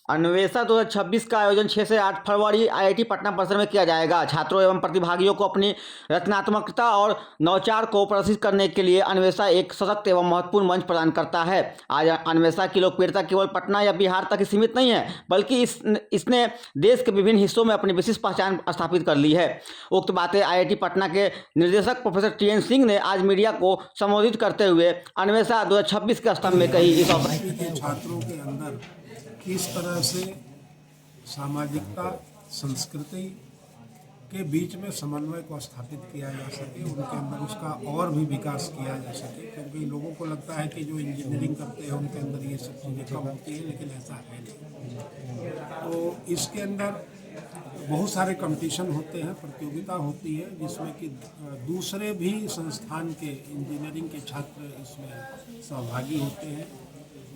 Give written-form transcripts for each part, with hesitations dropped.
अन्वेषा 2026 का आयोजन 6 से 8 फरवरी आईआईटी पटना परिसर में किया जाएगा। छात्रों एवं प्रतिभागियों को अपनी रचनात्मकता और नवाचार को प्रदर्शित करने के लिए अन्वेषा एक सशक्त एवं महत्वपूर्ण मंच प्रदान करता है। आज अन्वेषा की लोकप्रियता केवल पटना या बिहार तक ही सीमित नहीं है, बल्कि इसने देश के विभिन्न हिस्सों में अपनी विशिष्ट पहचान स्थापित कर ली है। उक्त बातें आईआईटी पटना के निर्देशक प्रोफेसर टीएन सिंह ने आज मीडिया को संबोधित करते हुए अन्वेषा 2026 के स्तंभ में कही। इस छात्रों के अंदर किस तरह से सामाजिकता संस्कृति के बीच में समन्वय को स्थापित किया जा सके, उनके अंदर उसका और भी विकास किया जा सके, क्योंकि लोगों को लगता है कि जो इंजीनियरिंग करते हैं उनके अंदर ये सब चीज़ें कम होती है, लेकिन ऐसा है नहीं। तो इसके अंदर बहुत सारे कंपटीशन होते हैं, प्रतियोगिता होती है, जिसमें कि दूसरे भी संस्थान के इंजीनियरिंग के छात्र इसमें सहभागी होते हैं।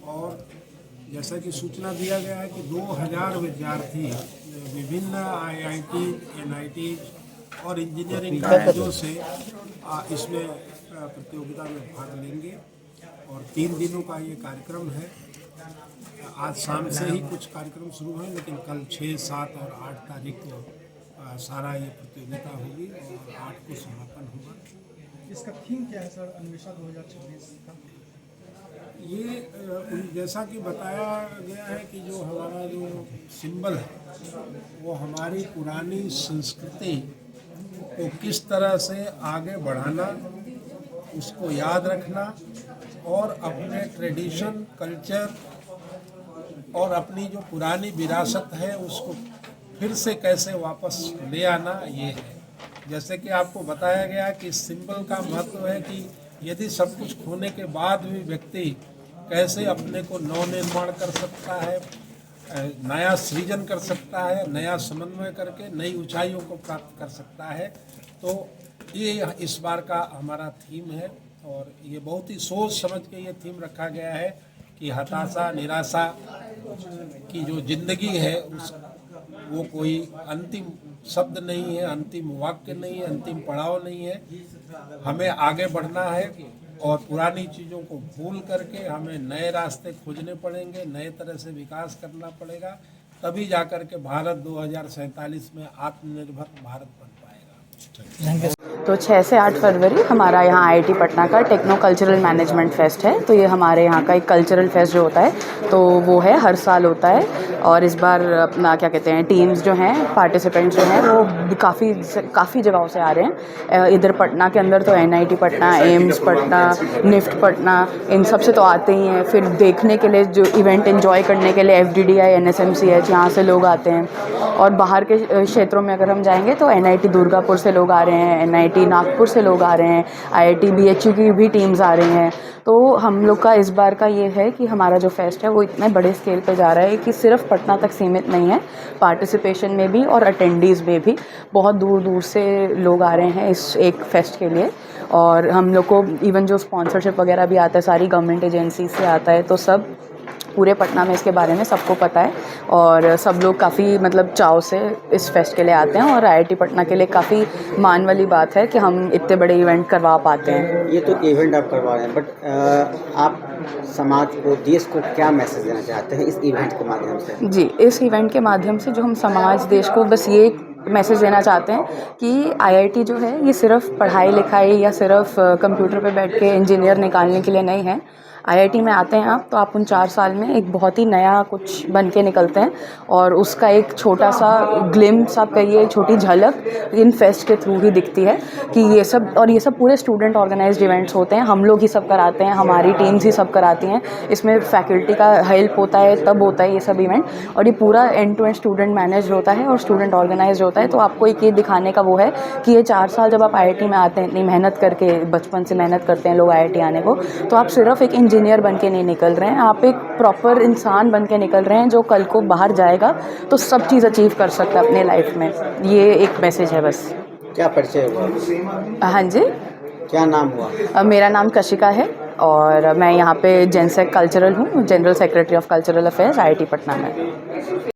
और जैसा कि सूचना दिया गया है कि 2000 विद्यार्थी विभिन्न आईआईटी, एनआईटी और इंजीनियरिंग कॉलेजों से इसमें प्रतियोगिता में भाग लेंगे और 3 दिनों का ये कार्यक्रम है। आज शाम से ही कुछ कार्यक्रम शुरू हैं, लेकिन कल 6, 7 और 8 तारीख को सारा ये प्रतियोगिता होगी और 8 को समापन होगा। इसका थीम क्या है सर, अन्वेषा 2026 का? ये जैसा कि बताया गया है कि जो हमारा जो सिंबल है वो हमारी पुरानी संस्कृति को किस तरह से आगे बढ़ाना, उसको याद रखना और अपने ट्रेडिशन, कल्चर और अपनी जो पुरानी विरासत है उसको फिर से कैसे वापस ले आना, ये है। जैसे कि आपको बताया गया कि इस सिंबल का महत्व है कि यदि सब कुछ खोने के बाद भी व्यक्ति कैसे अपने को नवनिर्माण कर सकता है, नया सृजन कर सकता है, नया समन्वय करके नई ऊंचाइयों को प्राप्त कर सकता है। तो ये इस बार का हमारा थीम है और ये बहुत ही सोच समझ के ये थीम रखा गया है कि हताशा, निराशा की जो जिंदगी है वो कोई अंतिम शब्द नहीं है, अंतिम वाक्य नहीं है, अंतिम पड़ाव नहीं है। हमें आगे बढ़ना है और पुरानी चीज़ों को भूल करके हमें नए रास्ते खोजने पड़ेंगे, नए तरह से विकास करना पड़ेगा, तभी जाकर के भारत 2047 में आत्मनिर्भर भारत बन पाएगा। तो 6 से 8 फरवरी हमारा यहाँ आईआईटी पटना का टेक्नो कल्चरल मैनेजमेंट फेस्ट है। तो ये हमारे यहाँ का एक कल्चरल फेस्ट जो होता है तो वो है, हर साल होता है। और इस बार अपना क्या कहते हैं, टीम्स जो हैं, पार्टिसिपेंट्स जो हैं वो काफ़ी जगहों से आ रहे हैं। इधर पटना के अंदर तो NIT Patna, AIIMS Patna, NIFT Patna, इन सब से तो आते ही हैं। फिर देखने के लिए, जो इवेंट एंजॉय करने के लिए एफडीडीआई, एनएसएमसीएच, यहाँ से लोग आते हैं। और बाहर के क्षेत्रों में अगर हम जाएंगे तो एनआईटी दुर्गापुर से लोग आ रहे हैं, एनआईटी नागपुर से लोग आ रहे हैं, आईआईटी बीएचयू की भी टीम्स आ रही हैं। तो हम लोग का इस बार का ये है कि हमारा जो फेस्ट है वो इतने बड़े स्केल पे जा रहा है कि सिर्फ पटना तक सीमित नहीं है, पार्टिसिपेशन में भी और अटेंडीज़ में भी बहुत दूर दूर से लोग आ रहे हैं इस एक फेस्ट के लिए। और हम लोग को इवन जो स्पॉन्सरशिप वगैरह भी आता है, सारी गवर्नमेंट एजेंसी से आता है। तो सब पूरे पटना में इसके बारे में सबको पता है और सब लोग काफ़ी मतलब चाव से इस फेस्ट के लिए आते हैं। और आईआईटी पटना के लिए काफ़ी मान वाली बात है कि हम इतने बड़े इवेंट करवा पाते हैं। ये तो इवेंट आप करवा रहे हैं, बट आप समाज को, देश को क्या मैसेज देना चाहते हैं इस इवेंट के माध्यम से? जी, इस इवेंट के माध्यम से जो हम समाज, देश को बस ये मैसेज देना चाहते हैं कि आईआईटी जो है ये सिर्फ पढ़ाई लिखाई या सिर्फ कंप्यूटर पे बैठ के इंजीनियर निकालने के लिए नहीं है। आईआईटी में आते हैं आप तो आप उन 4 साल में एक बहुत ही नया कुछ बन के निकलते हैं और उसका एक छोटा सा ग्लिम्स, आप कहिए, छोटी झलक इन फेस्ट के थ्रू ही दिखती है कि ये सब। और ये सब पूरे स्टूडेंट ऑर्गेनाइज्ड इवेंट्स होते हैं, हम लोग ही सब कराते हैं, हमारी टीम्स ही सब कराती हैं। इसमें फैकल्टी का हेल्प होता है, तब होता है ये सब इवेंट। और ये पूरा end to end student manage होता है और स्टूडेंट ऑर्गेनाइज होता है। तो आपको एक ये दिखाने का वो है कि ये 4 साल जब आप आईआईटी में आते हैं, इतनी मेहनत करके, बचपन से मेहनत करते हैं लोग आईआईटी आने को, तो आप सिर्फ एक इंजीनियर बन के नहीं निकल रहे हैं, आप एक प्रॉपर इंसान बन के निकल रहे हैं जो कल को बाहर जाएगा तो सब चीज़ अचीव कर सकता है अपने लाइफ में। ये एक मैसेज है बस। क्या परिचय हुआ? हाँ जी, क्या नाम हुआ? मेरा नाम कशिका है और मैं यहाँ पे जेनसेक कल्चरल हूँ, general secretary of cultural affairs IIT Patna में।